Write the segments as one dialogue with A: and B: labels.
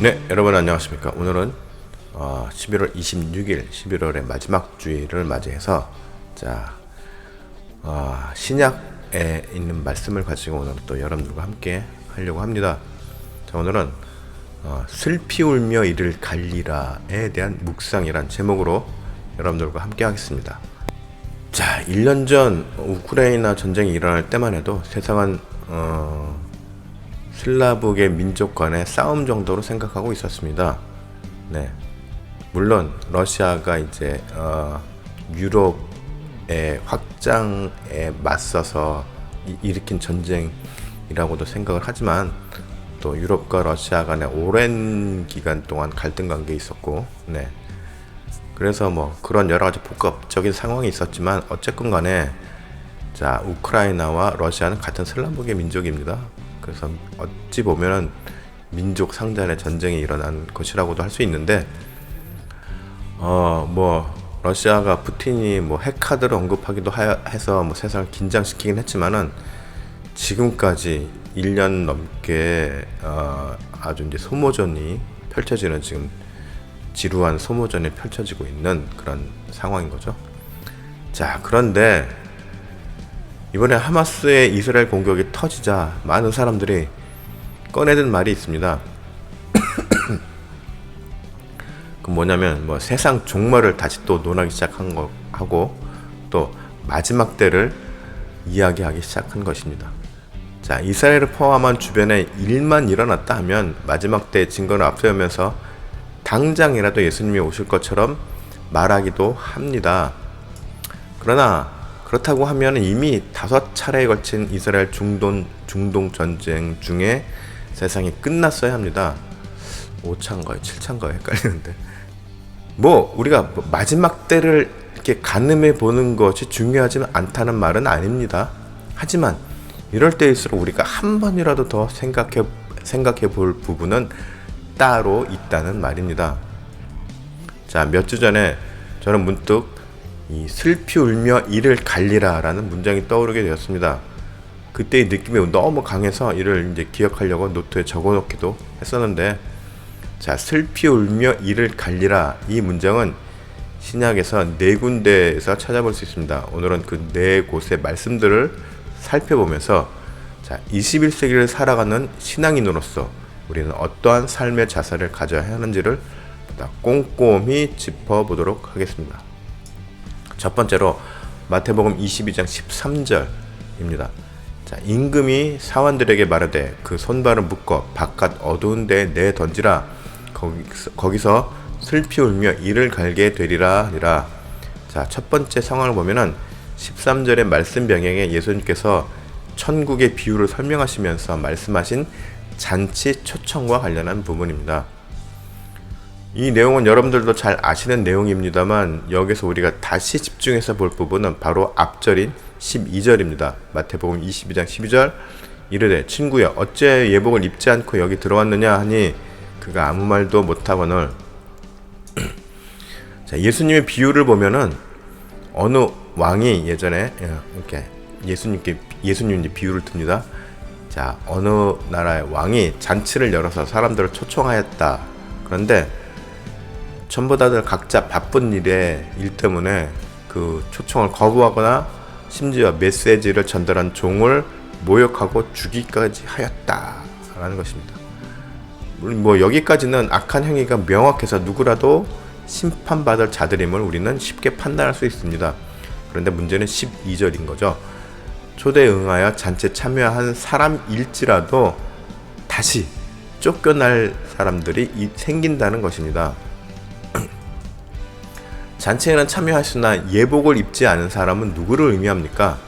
A: 네, 여러분 안녕하십니까. 오늘은 11월 26일, 11월의 마지막 주일을 맞이해서 신약에 있는 말씀을 가지고 오늘 또 여러분들과 함께 하려고 합니다. 자, 오늘은 슬피 울며 이를 갈리라에 대한 묵상이란 제목으로 여러분들과 함께 하겠습니다. 자, 1년 전 우크라이나 전쟁이 일어날 때만 해도 세상은 슬라브계 민족 간의 싸움 정도로 생각하고 있었습니다. 네. 물론 러시아가 이제 유럽의 확장에 맞서서 일으킨 전쟁이라고도 생각을 하지만 또 유럽과 러시아 간에 오랜 기간 동안 갈등 관계에 있었고, 네. 그래서 뭐 그런 여러 가지 복합적인 상황이 있었지만 어쨌건 간에 자, 우크라이나와 러시아는 같은 슬라브계 민족입니다. 그래서 어찌 보면은 민족 상잔의 전쟁이 일어난 것이라고도 할 수 있는데, 뭐 러시아가 푸틴이 뭐 핵카드를 언급하기도 해서 뭐 세상을 긴장시키긴 했지만은 지금까지 1년 넘게 아주 이제 소모전이 펼쳐지는, 지금 지루한 소모전이 펼쳐지고 있는 그런 상황인 거죠. 자, 그런데 이번에 하마스의 이스라엘 공격이 터지자 많은 사람들이 꺼내든 말이 있습니다. 그 뭐냐면 뭐 세상 종말을 다시 또 논하기 시작한 거 하고 또 마지막 때를 이야기하기 시작한 것입니다. 자, 이스라엘을 포함한 주변에 일만 일어났다 하면 마지막 때의 증거를 앞세우면서 당장이라도 예수님이 오실 것처럼 말하기도 합니다. 그러나 그렇다고 하면 이미 5차례에 걸친 이스라엘 중동 전쟁 중에 세상이 끝났어야 합니다. 5차인가요? 7차인가요? 헷갈리는데. 뭐 우리가 마지막 때를 이렇게 가늠해 보는 것이 중요하지 않다는 말은 아닙니다. 하지만 이럴 때일수록 우리가 한 번이라도 더 생각해 볼 부분은 따로 있다는 말입니다. 자, 몇 주 전에 저는 문득 이 슬피 울며 이를 갈리라 라는 문장이 떠오르게 되었습니다. 그때의 느낌이 너무 강해서 이를 이제 기억하려고 노트에 적어 놓기도 했었는데, 자, 슬피 울며 이를 갈리라, 이 문장은 신약에서 4군데에서 찾아볼 수 있습니다. 오늘은 그 4곳의 말씀들을 살펴보면서 자, 21세기를 살아가는 신앙인으로서 우리는 어떠한 삶의 자세를 가져야 하는지를 보다 꼼꼼히 짚어보도록 하겠습니다. 첫 번째로 마태복음 22장 13절입니다. 자, 임금이 사원들에게 말하되 그 손발을 묶어 바깥 어두운 데에 내 던지라. 거기서 슬피 울며 이를 갈게 되리라 하니라. 자, 첫 번째 상황을 보면은 13절의 말씀 병행에 예수님께서 천국의 비유를 설명하시면서 말씀하신 잔치 초청과 관련한 부분입니다. 이 내용은 여러분들도 잘 아시는 내용입니다만 여기서 우리가 다시 집중해서 볼 부분은 바로 앞절인 12절입니다. 마태복음 22장 12절, 이르되 친구여 어째 예복을 입지 않고 여기 들어왔느냐 하니 그가 아무 말도 못하거늘. 자, 예수님의 비유를 보면은 어느 왕이 예전에 이렇게 예수님이 비유를 듭니다. 자, 어느 나라의 왕이 잔치를 열어서 사람들을 초청하였다. 그런데 전부 다들 각자 바쁜 일 때문에 그 초청을 거부하거나 심지어 메시지를 전달한 종을 모욕하고 죽이기까지 하였다라는 것입니다. 물론 뭐 여기까지는 악한 행위가 명확해서 누구라도 심판받을 자들임을 우리는 쉽게 판단할 수 있습니다. 그런데 문제는 12절인 거죠. 초대에 응하여 잔치에 참여한 사람일지라도 다시 쫓겨날 사람들이 생긴다는 것입니다. 잔치에는 참여하시나 예복을 입지 않은 사람은 누구를 의미합니까?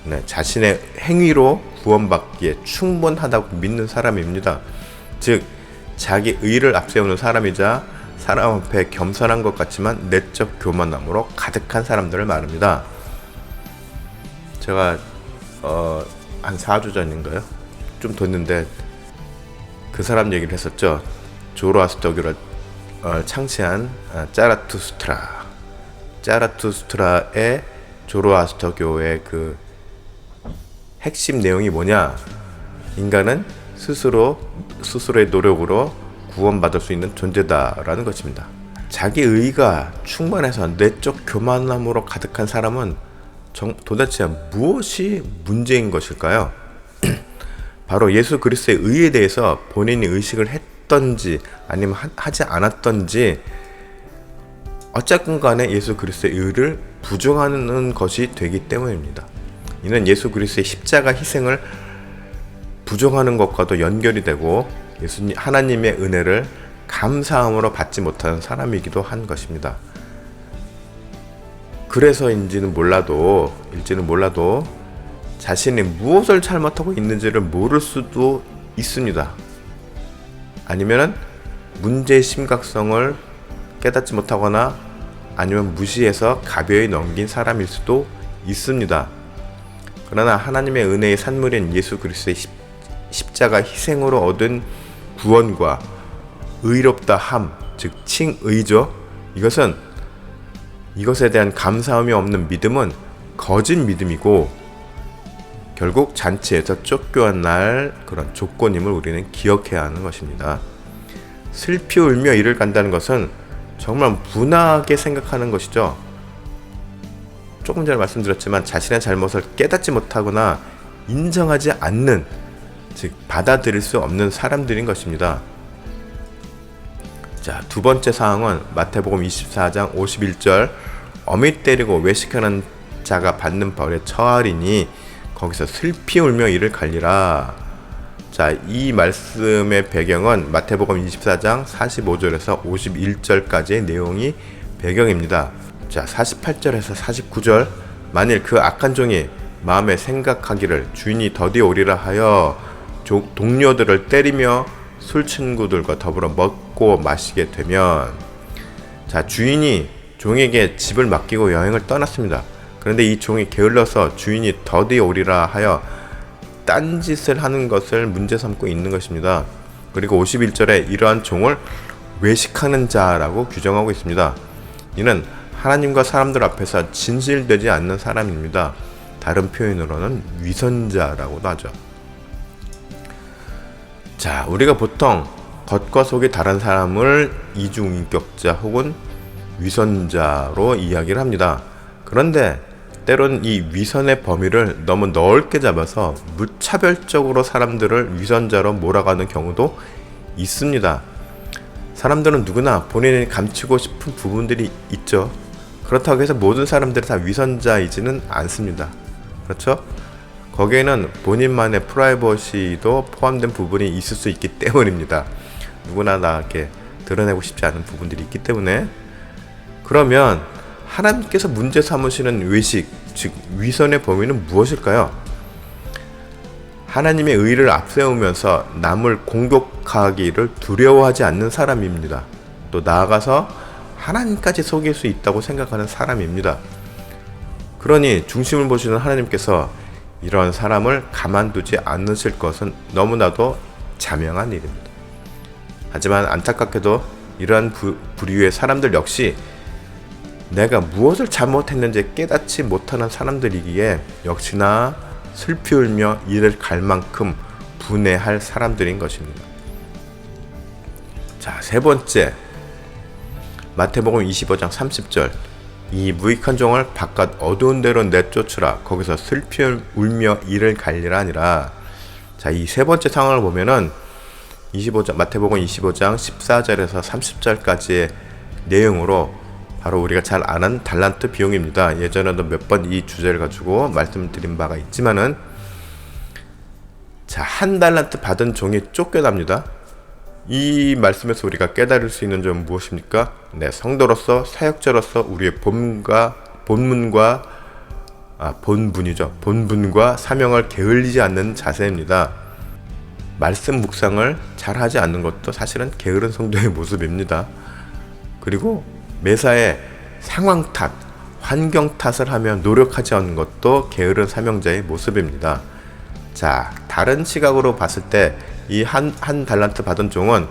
A: 네, 자신의 행위로 구원받기에 충분하다고 믿는 사람입니다. 즉, 자기 의를 앞세우는 사람이자 사람 앞에 겸손한 것 같지만 내적 교만함으로 가득한 사람들을 말합니다. 제가 한 4주 전인가요? 좀 됐는데 그 사람 얘기를 했었죠. 조로아스터교를 창시한 짜라투스트라의 조로아스터교의 그 핵심 내용이 뭐냐? 인간은 스스로의 노력으로 구원받을 수 있는 존재다라는 것입니다. 자기 의가 충만해서 내적 교만함으로 가득한 사람은 도대체 무엇이 문제인 것일까요? 바로 예수 그리스도의 의에 대해서 본인이 의식을 했던지 아니면 하지 않았던지 어쨌건 간에 예수 그리스도의 의를 부정하는 것이 되기 때문입니다. 이는 예수 그리스도의 십자가 희생을 부정하는 것과도 연결이 되고 하나님의 은혜를 감사함으로 받지 못하는 사람이기도 한 것입니다. 그래서일지는 몰라도 자신이 무엇을 잘못하고 있는지를 모를 수도 있습니다. 아니면 문제의 심각성을 깨닫지 못하거나 아니면 무시해서 가벼이 넘긴 사람일 수도 있습니다. 그러나 하나님의 은혜의 산물인 예수 그리스도의 십자가 희생으로 얻은 구원과 의롭다 함, 즉 칭의죠. 이것에 대한 감사함이 없는 믿음은 거짓 믿음이고 결국 잔치에서 쫓겨난 날 그런 조건임을 우리는 기억해야 하는 것입니다. 슬피 울며 이를 간다는 것은 정말 분하게 생각하는 것이죠. 조금 전에 말씀드렸지만 자신의 잘못을 깨닫지 못하거나 인정하지 않는, 즉 받아들일 수 없는 사람들인 것입니다. 자, 두 번째 사항은 마태복음 24장 51절 어미 때리고 외식하는 자가 받는 벌에 처하리니 거기서 슬피 울며 이를 갈리라. 자, 이 말씀의 배경은 마태복음 24장 45절에서 51절까지의 내용이 배경입니다. 자, 48절에서 49절 만일 그 악한 종이 마음에 생각하기를 주인이 더디 오리라 하여 동료들을 때리며 술 친구들과 더불어 먹고 마시게 되면, 자, 주인이 종에게 집을 맡기고 여행을 떠났습니다. 그런데 이 종이 게을러서 주인이 더디 오리라 하여 딴짓을 하는 것을 문제 삼고 있는 것입니다. 그리고 51절에 이러한 종을 외식하는 자라고 규정하고 있습니다. 이는 하나님과 사람들 앞에서 진실되지 않는 사람입니다. 다른 표현으로는 위선자라고도 하죠. 자, 우리가 보통 겉과 속이 다른 사람을 이중인격자 혹은 위선자로 이야기를 합니다. 그런데 때론 이 위선의 범위를 너무 넓게 잡아서 무차별적으로 사람들을 위선자로 몰아가는 경우도 있습니다. 사람들은 누구나 본인이 감추고 싶은 부분들이 있죠. 그렇다고 해서 모든 사람들이 다 위선자이지는 않습니다. 그렇죠? 거기에는 본인만의 프라이버시도 포함된 부분이 있을 수 있기 때문입니다. 누구나 나에게 드러내고 싶지 않은 부분들이 있기 때문에. 그러면 하나님께서 문제 삼으시는 외식, 즉 위선의 범위는 무엇일까요? 하나님의 의를 앞세우면서 남을 공격하기를 두려워하지 않는 사람입니다. 또 나아가서 하나님까지 속일 수 있다고 생각하는 사람입니다. 그러니 중심을 보시는 하나님께서 이런 사람을 가만두지 않으실 것은 너무나도 자명한 일입니다. 하지만 안타깝게도 이러한 부류의 사람들 역시 내가 무엇을 잘못했는지 깨닫지 못하는 사람들이기에 역시나 슬피 울며 이를 갈 만큼 분해할 사람들인 것입니다. 자, 세 번째, 마태복음 25장 30절 이 무익한 종을 바깥 어두운 데로 내쫓으라. 거기서 슬피 울며 이를 갈리라 하니라. 자, 이 세 번째 상황을 보면은 마태복음 25장 14절에서 30절까지의 내용으로 바로 우리가 잘 아는 달란트 비용입니다. 예전에도 몇 번 이 주제를 가지고 말씀드린 바가 있지만은, 자, 한 달란트 받은 종이 쫓겨납니다. 이 말씀에서 우리가 깨달을 수 있는 점은 무엇입니까? 네, 성도로서, 사역자로서 우리의 본분과 사명을 게을리지 않는 자세입니다. 말씀 묵상을 잘 하지 않는 것도 사실은 게으른 성도의 모습입니다. 그리고 매사에 상황 탓, 환경 탓을 하며 노력하지 않는 것도 게으른 사명자의 모습입니다. 자, 다른 시각으로 봤을 때 이 한 달란트 받은 종은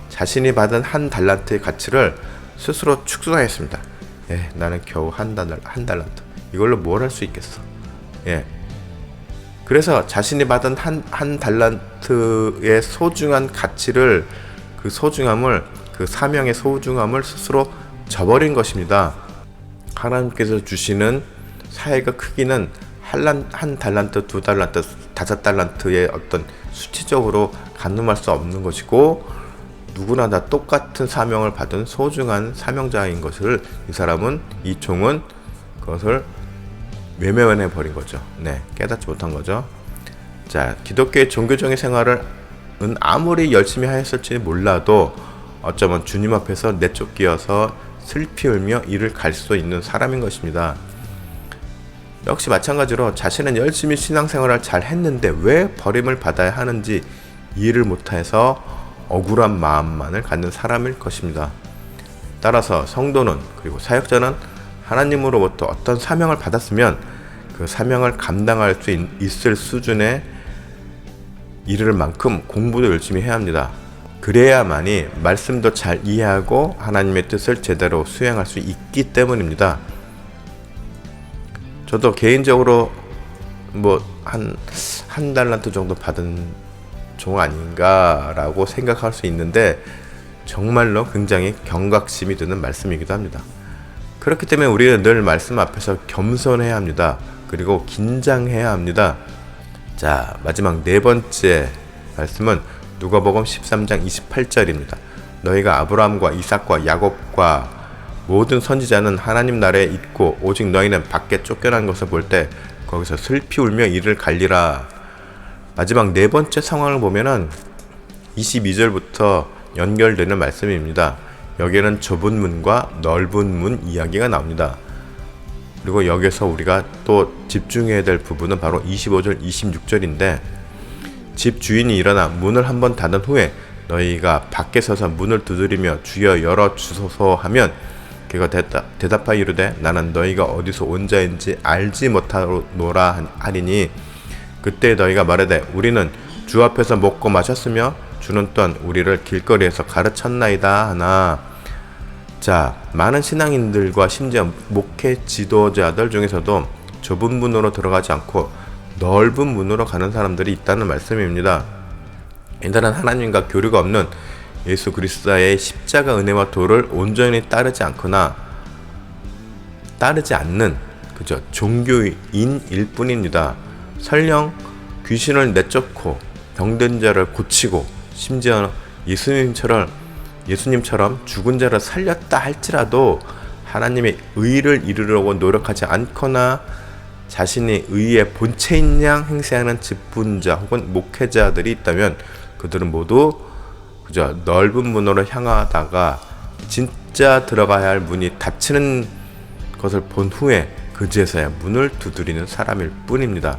A: 자신이 받은 한 달란트의 가치를 스스로 축소했습니다. 나는 겨우 한 달란트. 이걸로 뭘 할 수 있겠어. 그래서 자신이 받은 한 달란트의 소중한 가치를 그 소중함을, 그 사명의 소중함을 스스로 저버린 것입니다. 하나님께서 주시는 사회가 크기는 한 달란트, 두 달란트, 5달란트의 어떤 수치적으로 가늠할 수 없는 것이고, 누구나 다 똑같은 사명을 받은 소중한 사명자인 것을 이 종은 그것을 외면해 버린 거죠. 깨닫지 못한 거죠. 자, 기독교의 종교적인 생활은 아무리 열심히 하였을지 몰라도 어쩌면 주님 앞에서 내쫓기어서 슬피 울며 이를 갈 수 있는 사람인 것입니다. 역시 마찬가지로 자신은 열심히 신앙생활을 잘 했는데 왜 버림을 받아야 하는지 이해를 못해서 억울한 마음만을 갖는 사람일 것입니다. 따라서 성도는, 그리고 사역자는 하나님으로부터 어떤 사명을 받았으면 그 사명을 감당할 수 있을 수준에 이를 만큼 공부도 열심히 해야 합니다. 그래야만이 말씀도 잘 이해하고 하나님의 뜻을 제대로 수행할 수 있기 때문입니다. 저도 개인적으로 한 달란트 정도 받은 종 아닌가라고 생각할 수 있는데, 정말로 굉장히 경각심이 드는 말씀이기도 합니다. 그렇기 때문에 우리는 늘 말씀 앞에서 겸손해야 합니다. 그리고 긴장해야 합니다. 자, 마지막 4번째 말씀은 누가복음 13장 28절입니다. 너희가 아브라함과 이삭과 야곱과 모든 선지자는 하나님 나라에 있고 오직 너희는 밖에 쫓겨난 것을 볼 때 거기서 슬피 울며 이를 갈리라. 마지막 4번째 상황을 보면은 22절부터 연결되는 말씀입니다. 여기에는 좁은 문과 넓은 문 이야기가 나옵니다. 그리고 여기서 우리가 또 집중해야 될 부분은 바로 25절, 26절인데, 집 주인이 일어나 문을 한번 닫은 후에 너희가 밖에 서서 문을 두드리며 주여 열어 주소서 하면 그가 대답하여 이르되 나는 너희가 어디서 온 자인지 알지 못하노라 하리니 그때 너희가 말하되 우리는 주 앞에서 먹고 마셨으며 주는 또한 우리를 길거리에서 가르쳤나이다 하나. 자, 많은 신앙인들과 심지어 목회 지도자들 중에서도 좁은 문으로 들어가지 않고 넓은 문으로 가는 사람들이 있다는 말씀입니다. 이들은 하나님과 교류가 없는 예수 그리스도의 십자가 은혜와 도를 온전히 따르지 않는 종교인일 뿐입니다. 설령 귀신을 내쫓고 병든 자를 고치고 심지어 예수님처럼 죽은 자를 살렸다 할지라도 하나님의 의를 이루려고 노력하지 않거나 자신의 의의 본체인 양 행세하는 직분자 혹은 목회자들이 있다면 그들은 모두 그저 넓은 문으로 향하다가 진짜 들어가야 할 문이 닫히는 것을 본 후에 그제서야 문을 두드리는 사람일 뿐입니다.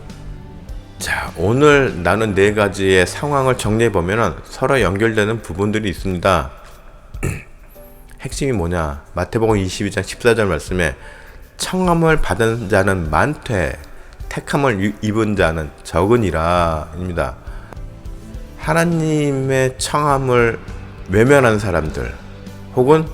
A: 자, 오늘 나눈 4가지의 상황을 정리해보면 서로 연결되는 부분들이 있습니다. 핵심이 뭐냐? 마태복음 22장 14절 말씀에 청함을 받은 자는 많되 택함을 입은 자는 적으니라 입니다. 하나님의 청함을 외면한 사람들 혹은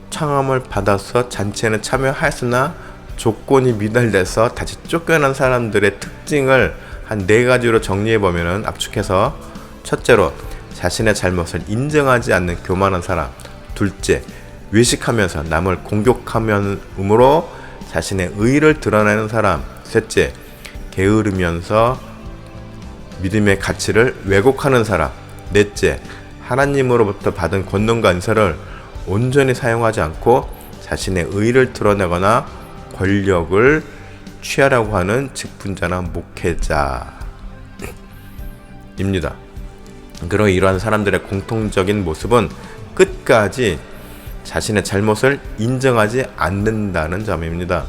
A: 청함을 받아서 잔치에는 참여하였으나 조건이 미달돼서 다시 쫓겨난 사람들의 특징을 한 4가지로 정리해보면 압축해서, 첫째로 자신의 잘못을 인정하지 않는 교만한 사람, 둘째 외식하면서 남을 공격함으로 자신의 의의를 드러내는 사람, 셋째 게으르면서 믿음의 가치를 왜곡하는 사람, 넷째 하나님으로부터 받은 권능과 은사를 온전히 사용하지 않고 자신의 의의를 드러내거나 권력을 취하려고 하는 직분자나 목회자입니다. 그리고 이러한 사람들의 공통적인 모습은 끝까지 자신의 잘못을 인정하지 않는다는 점입니다.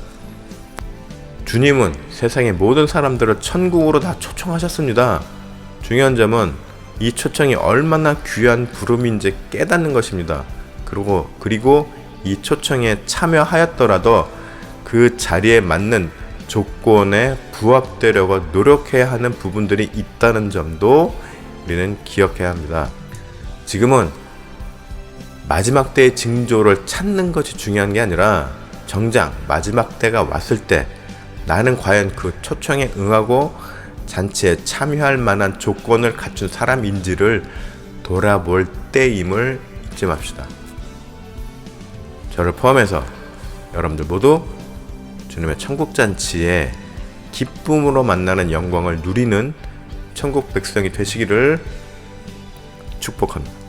A: 주님은 세상의 모든 사람들을 천국으로 다 초청하셨습니다. 중요한 점은 이 초청이 얼마나 귀한 부름인지 깨닫는 것입니다. 그리고 이 초청에 참여하였더라도 그 자리에 맞는 조건에 부합되려고 노력해야 하는 부분들이 있다는 점도 우리는 기억해야 합니다. 지금은 마지막 때의 징조를 찾는 것이 중요한 게 아니라 정작 마지막 때가 왔을 때 나는 과연 그 초청에 응하고 잔치에 참여할 만한 조건을 갖춘 사람인지를 돌아볼 때임을 잊지 맙시다. 저를 포함해서 여러분들 모두 주님의 천국잔치에 기쁨으로 만나는 영광을 누리는 천국 백성이 되시기를 축복합니다.